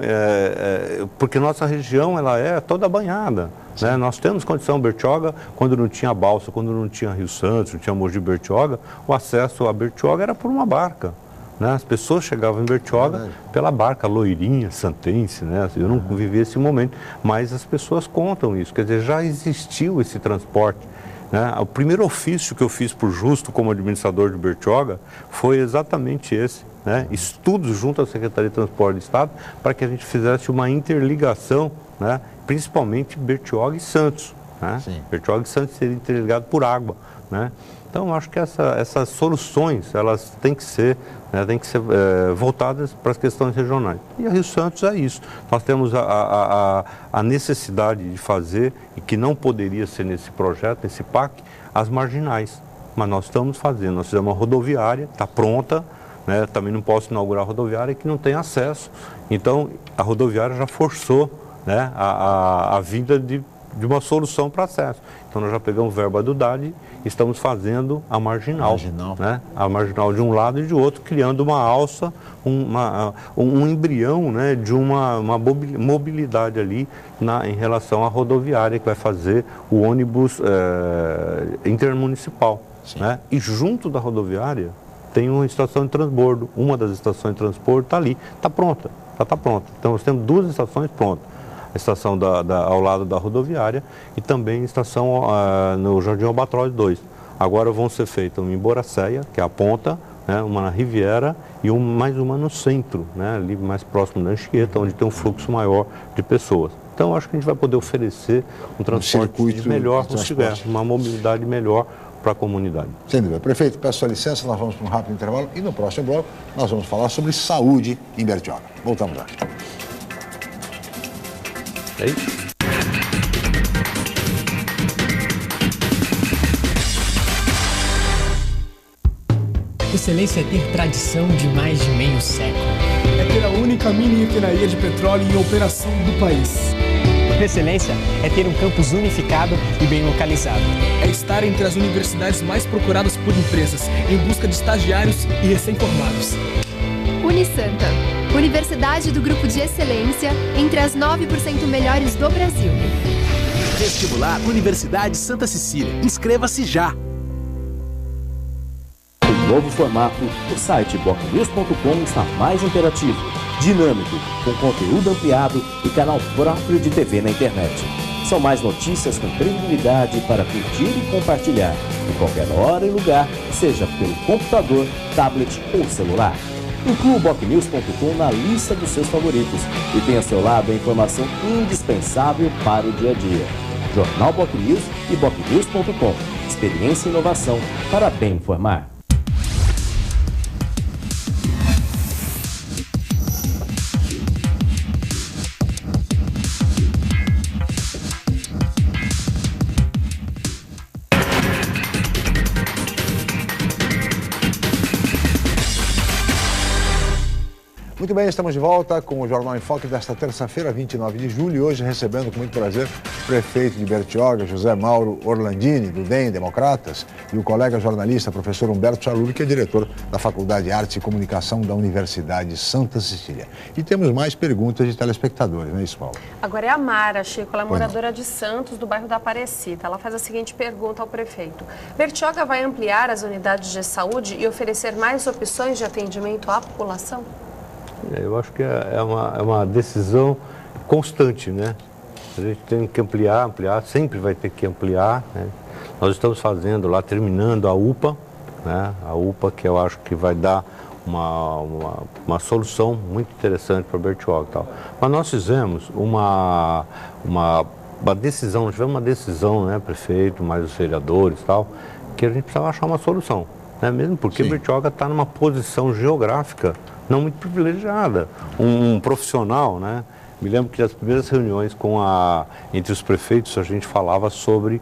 porque nossa região ela é toda banhada, né? Nós temos condição, Bertioga, quando não tinha balsa, quando não tinha Rio Santos, não tinha Mogi Bertioga, o acesso a Bertioga era por uma barca, né? As pessoas chegavam em Bertioga pela barca, Loirinha, Santense, né? Eu não vivi esse momento, mas as pessoas contam isso, quer dizer, já existiu esse transporte, né? O primeiro ofício que eu fiz por justo como administrador de Bertioga foi exatamente esse, né? Estudos junto à Secretaria de Transporte do Estado para que a gente fizesse uma interligação, né? Principalmente Bertioga e Santos, né? Bertioga e Santos seria interligado por água, né? Então, acho que essas soluções, elas têm que ser voltadas para as questões regionais. E a Rio Santos é isso. Nós temos a necessidade de fazer, e que não poderia ser nesse projeto, nesse PAC, as marginais. Mas nós estamos fazendo. Nós fizemos uma rodoviária, está pronta, né? Também não posso inaugurar a rodoviária que não tem acesso. Então, a rodoviária já forçou, né, a vinda de uma solução para acesso. Então, nós já pegamos verba do DAD e estamos fazendo a marginal. Né? A marginal de um lado e de outro, criando uma alça, um embrião, né, de uma mobilidade ali em relação à rodoviária, que vai fazer o ônibus intermunicipal. Né? E junto da rodoviária tem uma estação de transbordo. Uma das estações de transbordo está ali, está pronta. Está pronta. Então, nós temos 2 estações prontas. A estação ao lado da rodoviária e também a estação no Jardim Albatroz 2. Agora vão ser feitas uma em Boracéia, que é a ponta, né, uma na Riviera e mais uma no centro, né, ali mais próximo da Anchieta, onde tem um fluxo maior de pessoas. Então, acho que a gente vai poder oferecer um transporte melhor, uma mobilidade melhor para a comunidade. Sem dúvida. Prefeito, peço sua licença, nós vamos para um rápido intervalo e no próximo bloco nós vamos falar sobre saúde em Bertioga. Voltamos já. É isso? Excelência é ter tradição de mais de meio século. É ter a única mini refinaria de petróleo em operação do país. Excelência é ter um campus unificado e bem localizado. É estar entre as universidades mais procuradas por empresas, em busca de estagiários e recém-formados. Unisanta, Universidade do Grupo de Excelência, entre as 9% melhores do Brasil. Vestibular Universidade Santa Cecília. Inscreva-se já! Com novo formato, o site bocnews.com está mais interativo, dinâmico, com conteúdo ampliado e canal próprio de TV na internet. São mais notícias com credibilidade para curtir e compartilhar, em qualquer hora e lugar, seja pelo computador, tablet ou celular. Inclua o bocnews.com na lista dos seus favoritos e tenha ao seu lado a informação indispensável para o dia a dia. Jornal Bocnews e bocnews.com. Experiência e inovação para bem informar. Muito bem, estamos de volta com o Jornal em Foque desta terça-feira, 29 de julho, e hoje recebendo com muito prazer o prefeito de Bertioga, José Mauro Orlandini, do DEM, Democratas, e o colega jornalista, professor Humberto Chaluli, que é diretor da Faculdade de Artes e Comunicação da Universidade Santa Cecília. E temos mais perguntas de telespectadores, não é isso, Paulo? Agora é a Mara, Chico, ela é moradora de Santos, do bairro da Aparecida. Ela faz a seguinte pergunta ao prefeito. Bertioga vai ampliar as unidades de saúde e oferecer mais opções de atendimento à população? Eu acho que é uma decisão constante, né? A gente tem que ampliar, sempre vai ter que ampliar, né? Nós estamos fazendo lá, terminando a UPA, né? A UPA que eu acho que vai dar uma solução muito interessante para Bertioga e tal. Mas nós fizemos uma decisão, nós tivemos uma decisão, né, prefeito, mais os vereadores e tal, que a gente precisava achar uma solução, né? Mesmo porque Bertioga está numa posição geográfica não muito privilegiada. Um profissional, né? Me lembro que nas primeiras reuniões entre os prefeitos a gente falava sobre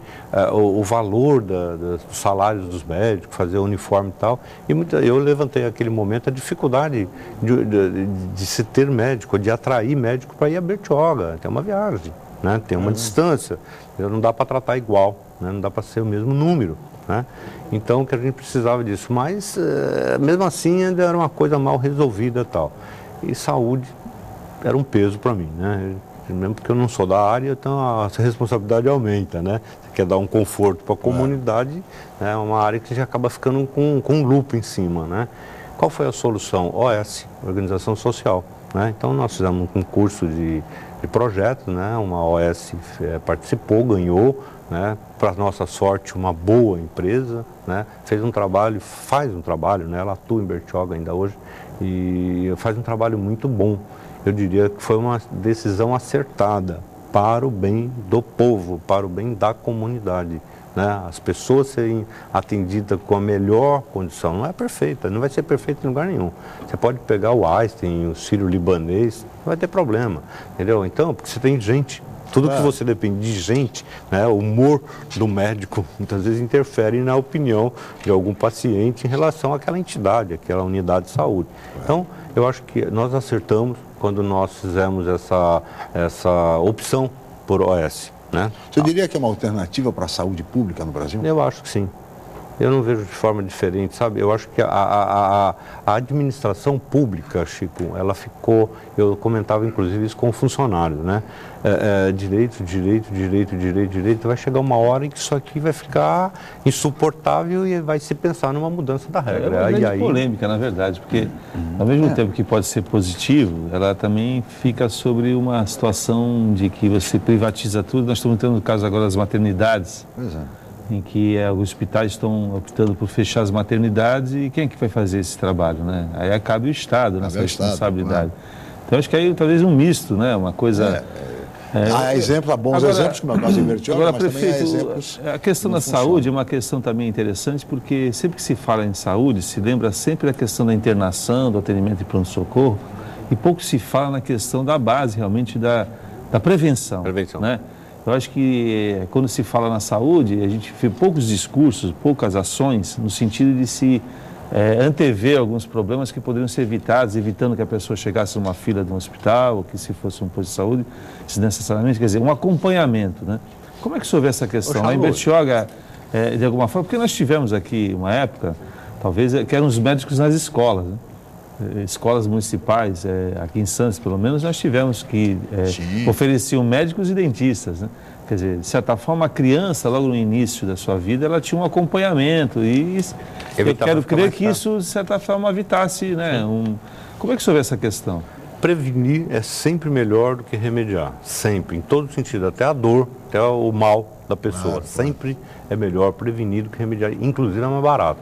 o valor dos salários dos médicos, fazer o uniforme e tal. E eu levantei naquele momento a dificuldade de se ter médico, de atrair médico para ir a Bertioga. Tem uma viagem, né? Tem uma distância. Não dá para tratar igual, né? Não dá para ser o mesmo número, né? Então, que a gente precisava disso, mas mesmo assim ainda era uma coisa mal resolvida e tal. E saúde era um peso para mim, né? Mesmo porque eu não sou da área, então a responsabilidade aumenta, né? Você quer dar um conforto para a comunidade, né? É uma área que já acaba ficando com um lupo em cima, né? Qual foi a solução? OS, Organização Social, né? Então nós fizemos um concurso de projeto, né? Uma OS participou, ganhou, né? Para nossa sorte, uma boa empresa, né? Faz um trabalho, né? Ela atua em Bertioga ainda hoje e faz um trabalho muito bom. Eu diria que foi uma decisão acertada para o bem do povo, para o bem da comunidade, né? As pessoas serem atendidas com a melhor condição. Não é perfeita, não vai ser perfeita em lugar nenhum. Você pode pegar o Einstein, o sírio-libanês, não vai ter problema, entendeu? Então, porque você tem gente. Tudo que você depende de gente, né, o humor do médico muitas vezes interfere na opinião de algum paciente em relação àquela entidade, àquela unidade de saúde. Então, eu acho que nós acertamos quando nós fizemos essa opção por OS, né? Você diria que é uma alternativa para a saúde pública no Brasil? Eu acho que sim. Eu não vejo de forma diferente, sabe? Eu acho que a administração pública, Chico, ela ficou, eu comentava inclusive isso com o funcionário, né? Direito, vai chegar uma hora em que isso aqui vai ficar insuportável e vai se pensar numa mudança da regra. É uma grande polêmica, na verdade, porque ao mesmo tempo que pode ser positivo, ela também fica sobre uma situação de que você privatiza tudo. Nós estamos tendo o caso agora das maternidades. Pois é. Em que os hospitais estão optando por fechar as maternidades e quem é que vai fazer esse trabalho, né? Aí cabe o Estado nessa responsabilidade. Então, acho que aí talvez um misto, né? Uma coisa... Há bons exemplos, como é o caso de Bertioga, agora, mas prefeito, também há exemplos... A questão da saúde é uma questão também interessante, porque sempre que se fala em saúde, se lembra sempre da questão da internação, do atendimento de pronto-socorro, e pouco se fala na questão da base, realmente, da prevenção. Né? Eu acho que quando se fala na saúde, a gente vê poucos discursos, poucas ações, no sentido de se antever alguns problemas que poderiam ser evitados, evitando que a pessoa chegasse numa fila de um hospital, ou que se fosse um posto de saúde, desnecessariamente, quer dizer, um acompanhamento, né? Como é que o senhor vê essa questão? Lá em Bertioga, de alguma forma, porque nós tivemos aqui uma época, talvez, que eram os médicos nas escolas, né? Escolas municipais, aqui em Santos, pelo menos, nós tivemos que ofereciam médicos e dentistas, né? Quer dizer, de certa forma, a criança, logo no início da sua vida, ela tinha um acompanhamento e eu quero crer que isso, de certa forma, evitasse, né? Como é que o senhor vê essa questão? Prevenir é sempre melhor do que remediar, sempre, em todo sentido, até a dor, até o mal da pessoa, sempre é melhor prevenir do que remediar, inclusive é mais barato,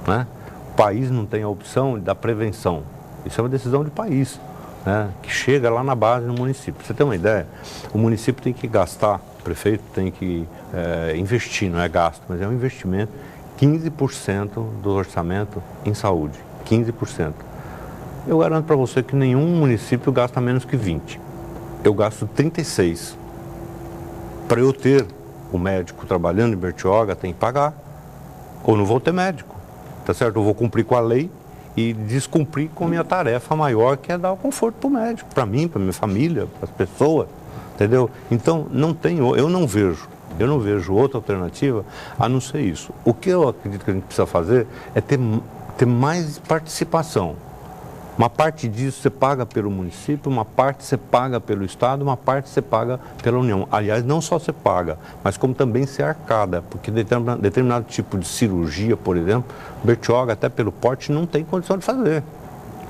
né? O país não tem a opção da prevenção, isso é uma decisão de país, né? Que chega lá na base no município. Pra você ter uma ideia, o município tem que gastar, o prefeito tem que investir, não é gasto, mas é um investimento, 15% do orçamento em saúde, 15%. Eu garanto para você que nenhum município gasta menos que 20%. Eu gasto 36%. Para eu ter o médico trabalhando em Bertioga, tem que pagar. Ou não vou ter médico, tá certo? Eu vou cumprir com a lei e descumprir com a minha tarefa maior, que é dar o conforto para o médico, para mim, para minha família, para as pessoas, entendeu? Então, eu não vejo outra alternativa a não ser isso. O que eu acredito que a gente precisa fazer é ter mais participação. Uma parte disso você paga pelo município, uma parte você paga pelo Estado, uma parte você paga pela União. Aliás, não só você paga, mas como também você arcada, porque determinado tipo de cirurgia, por exemplo, Bertioga, até pelo porte, não tem condição de fazer.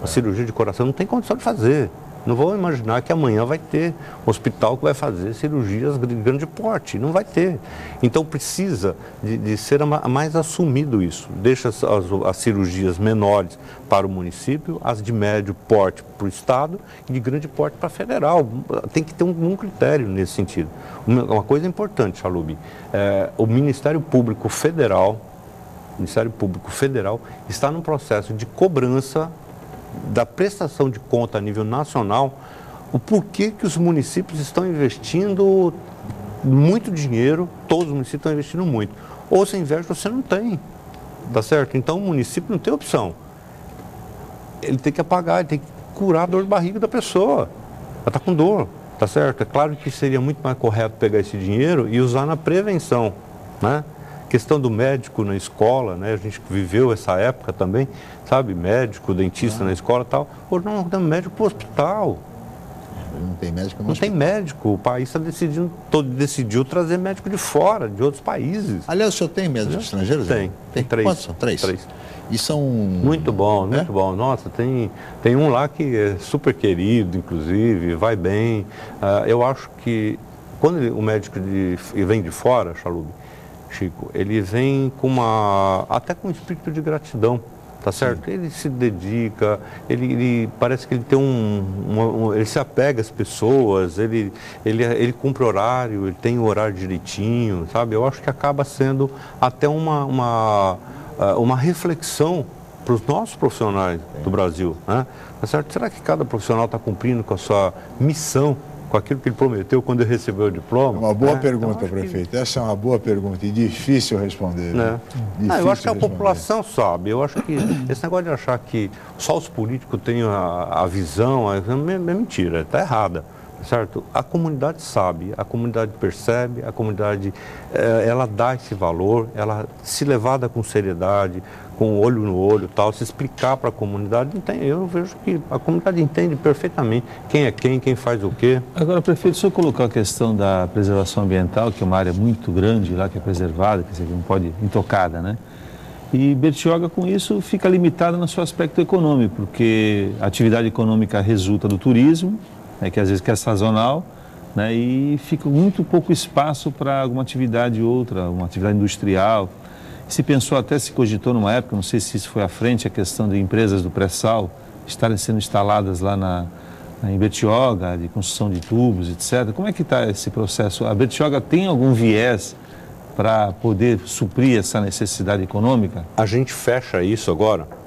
A cirurgia de coração não tem condição de fazer. Não vou imaginar que amanhã vai ter um hospital que vai fazer cirurgias de grande porte. Não vai ter. Então precisa de ser mais assumido isso. Deixa as cirurgias menores para o município, as de médio porte para o Estado e de grande porte para a federal. Tem que ter um critério nesse sentido. Uma coisa importante, Chalub, o Ministério Público Federal está num processo de cobrança da prestação de conta a nível nacional, o porquê que os municípios estão investindo muito dinheiro, todos os municípios estão investindo muito. Ou você investe ou você não tem, tá certo? Então o município não tem opção. Ele tem que apagar, ele tem que curar a dor de barriga da pessoa. Ela está com dor, tá certo? É claro que seria muito mais correto pegar esse dinheiro e usar na prevenção, né? Questão do médico na escola, né? A gente viveu essa época também, sabe? Médico, dentista na escola e tal. Hoje não tem médico para o hospital. Não tem médico no Não hospital. tem médico. O país decidiu trazer médico de fora, de outros países. Aliás, o senhor tem médicos estrangeiros? Tem 3. Quantos são? 3. E são... Muito bom, muito bom. Nossa, tem um lá que é super querido, inclusive, vai bem. Eu acho que quando o médico vem de fora, Chalub, Chico, ele vem até com um espírito de gratidão, tá certo? Ele se dedica, ele parece que ele tem ele se apega às pessoas, ele cumpre horário, ele tem o horário direitinho, sabe? Eu acho que acaba sendo até uma reflexão para os nossos profissionais do Brasil, né? Tá certo? Será que cada profissional está cumprindo com a sua missão, com aquilo que ele prometeu quando ele recebeu o diploma? Uma boa pergunta, prefeito. Essa é uma boa pergunta e difícil responder. Né? Eu acho que a população sabe. Eu acho que esse negócio de achar que só os políticos têm a visão é mentira, está errada. Certo? A comunidade sabe, a comunidade percebe, a comunidade ela dá esse valor, ela se levada com seriedade, com olho no olho, tal, se explicar para a comunidade, eu vejo que a comunidade entende perfeitamente quem é quem faz o quê. Agora, prefeito, se eu colocar a questão da preservação ambiental, que é uma área muito grande lá, que é preservada, que não pode ir intocada, né? E Bertioga, com isso, fica limitada no seu aspecto econômico, porque a atividade econômica resulta do turismo, que às vezes é sazonal, né, e fica muito pouco espaço para alguma atividade outra, uma atividade industrial. Se pensou, até se cogitou numa época, não sei se isso foi à frente, a questão de empresas do pré-sal estarem sendo instaladas lá em Bertioga, de construção de tubos, etc. Como é que está esse processo? A Bertioga tem algum viés para poder suprir essa necessidade econômica? A gente fecha isso agora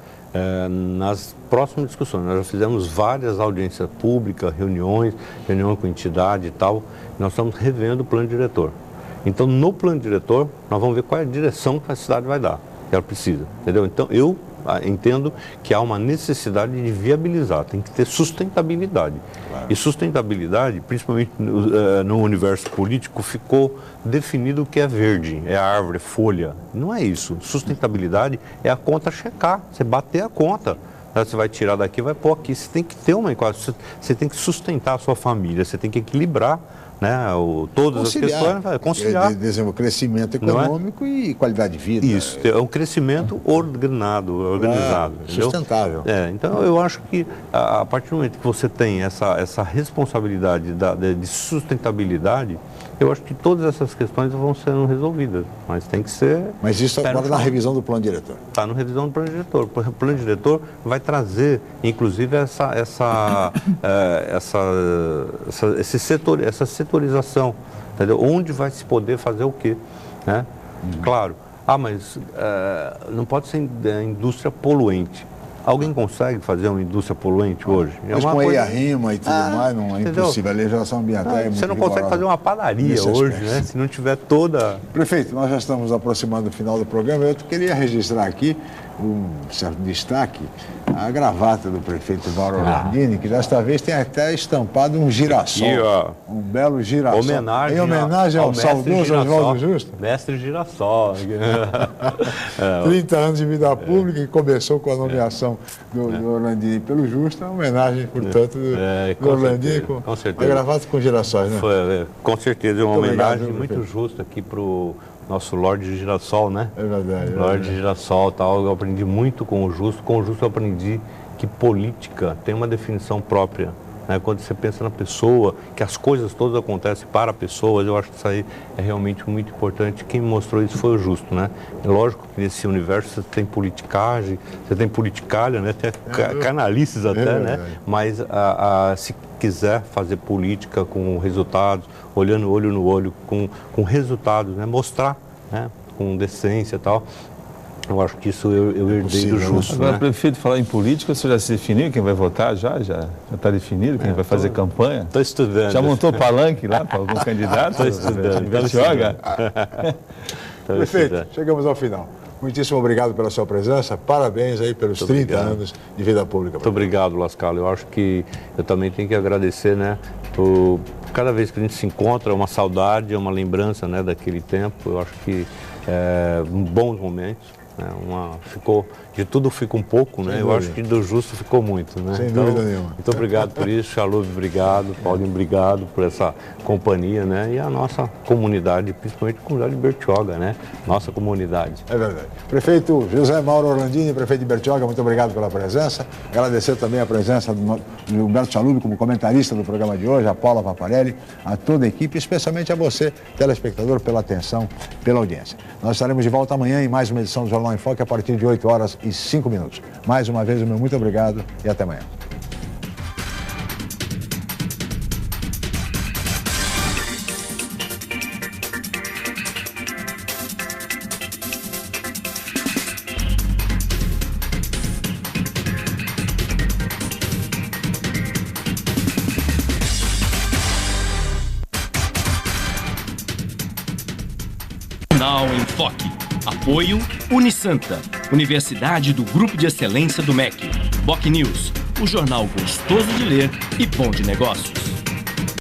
nas próximas discussões. Nós já fizemos várias audiências públicas, reunião com entidade e tal. Nós estamos revendo o plano diretor. Então, no plano diretor, nós vamos ver qual é a direção que a cidade vai dar, que ela precisa, entendeu? Então, eu entendo que há uma necessidade de viabilizar, tem que ter sustentabilidade. Claro. E sustentabilidade, principalmente no universo político, ficou definido o que é verde, é árvore, é folha. Não é isso. Sustentabilidade é a conta checar, você bater a conta. Você vai tirar daqui, vai pôr aqui. Você tem que ter uma equação, você tem que sustentar a sua família, você tem que equilibrar, né, todas conciliar, as questões, conciliar. Desenvolver crescimento econômico e qualidade de vida. Isso, é um crescimento organizado. Sustentável. Então eu acho que a partir do momento que você tem essa responsabilidade de sustentabilidade, eu acho que todas essas questões vão sendo resolvidas, mas tem que ser... Mas isso agora na revisão do plano diretor. Está na revisão do plano diretor. O plano diretor vai trazer, inclusive, essa setorização, entendeu? Onde vai se poder fazer o quê, né? Claro. Mas não pode ser indústria poluente. Alguém consegue fazer uma indústria poluente hoje? Mas com EIA-RIMA e tudo mais, não é impossível. A legislação ambiental é muito Você não consegue fazer uma padaria hoje, né? Se não tiver toda... Prefeito, nós já estamos aproximando do final do programa. Eu queria registrar aqui um certo destaque, a gravata do prefeito Mauro Orlandini, que desta vez tem até estampado um girassol. Aqui, ó. Um belo girassol. Em homenagem ao saudoso Oswaldo Justo. Mestre Girassol. 30 anos de vida pública, que começou com a nomeação do Orlandini pelo Justo, uma homenagem, portanto, do Orlandini com certeza. A gravata com girassóis, né? Com certeza, é uma homenagem muito justa aqui para o nosso Lorde Girassol, né? É verdade. Lorde Girassol, tal, eu aprendi muito com o Justo eu aprendi que política tem uma definição própria, né? Quando você pensa na pessoa, que as coisas todas acontecem para pessoas, eu acho que isso aí é realmente muito importante. Quem me mostrou isso foi o Justo, né? É lógico que nesse universo você tem politicagem, você tem politicalha, né? Tem canalices até, né? Mas se quiser fazer política com resultados, olhando olho no olho, com resultados, né? Mostrar, né? Com decência e tal. Eu acho que isso eu herdei do Justo. Agora, né? Prefeito, falar em política, você já se definiu quem vai votar? Já está definido quem vai fazer campanha? Estou estudando. Já montou palanque lá para algum candidato? Estou estudando. Bertioga? Prefeito, chegamos ao final. Muitíssimo obrigado pela sua presença, parabéns aí pelos 30 anos de vida pública. Muito obrigado, Lascalo. Eu acho que eu também tenho que agradecer, né, cada vez que a gente se encontra, é uma saudade, é uma lembrança, né, daquele tempo. Eu acho que bons momentos. Né, de tudo fica um pouco, né? Eu acho que do Justo ficou muito, né? Sem dúvida nenhuma. Muito obrigado por isso, Chalub, obrigado, Paulinho, obrigado por essa companhia, né? E a nossa comunidade, principalmente a comunidade de Bertioga, né? Nossa comunidade. É verdade. Prefeito José Mauro Orlandini, prefeito de Bertioga, muito obrigado pela presença. Agradecer também a presença do Humberto Chalub como comentarista do programa de hoje, a Paula Paparelli, a toda a equipe, especialmente a você, telespectador, pela atenção, pela audiência. Nós estaremos de volta amanhã em mais uma edição do Jornal em Foque a partir de 8h05. Mais uma vez, o meu muito obrigado e até amanhã. Jornal em Foque. Apoio Unisanta, Universidade do Grupo de Excelência do MEC. BocNews, o jornal gostoso de ler e bom de negócios.